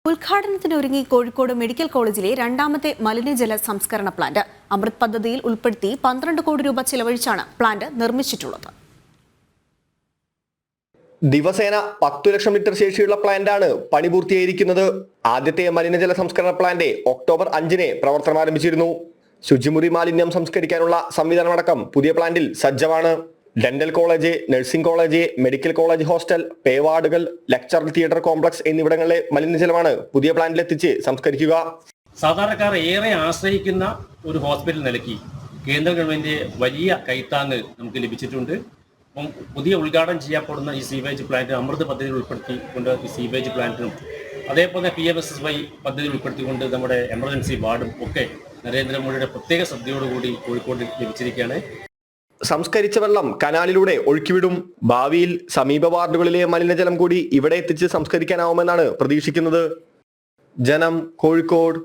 ഉദ്ഘാടനത്തിന് ഒരുങ്ങി കോഴിക്കോട് മെഡിക്കൽ കോളേജിലെ രണ്ടാമത്തെ മലിനജല സംസ്കരണ പ്ലാന്റ് അമൃത് പദ്ധതിയിൽ ഉൾപ്പെടുത്തി 12 കോടി രൂപ ചിലവഴിച്ചാണ് പ്ലാന്റ് നിർമ്മിച്ചിട്ടുള്ളത്. ദിവസേന 10 ലക്ഷം ലിറ്റർ ശേഷിയുള്ള പ്ലാന്റാണ് പണി പൂർത്തിയായിരിക്കുന്നത്. ആദ്യത്തെ മലിനജല സംസ്കരണ പ്ലാന്റ് ഒക്ടോബർ 5-ന് പ്രവർത്തനം ആരംഭിച്ചിരുന്നു. ശുചിമുറി മാലിന്യം സംസ്കരിക്കാനുള്ള സംവിധാനമടക്കം പുതിയ പ്ലാന്റിൽ സജ്ജമാണ്. Dental college, nursing college, medical college hostel, പേവാർഡുകൾ, ലെക്ചർ തിയേറ്റർ കോംപ്ലക്സ് എന്നിവിടങ്ങളിലെ മലിനജലമാണ് പുതിയ പ്ലാന്റിലെത്തിച്ച് സംസ്കരിക്കുക. സാധാരണക്കാർ ഏറെ ആശ്രയിക്കുന്ന ഒരു ഹോസ്പിറ്റൽ നിലയ്ക്ക് കേന്ദ്ര ഗവൺമെന്റ് വലിയ കൈത്താങ്ങ് നമുക്ക് ലഭിച്ചിട്ടുണ്ട്. അപ്പം പുതിയ ഉദ്ഘാടനം ചെയ്യപ്പെടുന്ന ഈ സീവേജ് പ്ലാന്റ് അമൃത് പദ്ധതിയിൽ ഉൾപ്പെടുത്തിക്കൊണ്ട് ഈ സീവേജ് പ്ലാന്റിനും അതേപോലെ PMSSY പദ്ധതിയിൽ ഉൾപ്പെടുത്തിക്കൊണ്ട് നമ്മുടെ എമർജൻസി വാർഡും ഒക്കെ നരേന്ദ്രമോദിയുടെ പ്രത്യേക ശ്രദ്ധയോടുകൂടി കോഴിക്കോട് ലഭിച്ചിരിക്കുകയാണ്. സംസ്കരിച്ച വെള്ളം കനാലിലൂടെ ഒഴുക്കിവിടും. ഭാവിയിൽ സമീപ വാർഡുകളിലെ മലിനജലം കൂടി ഇവിടെ എത്തിച്ച് സംസ്കരിക്കാനാവുമെന്നാണ് പ്രതീക്ഷിക്കുന്നത്. ജനം, കോഴിക്കോട്.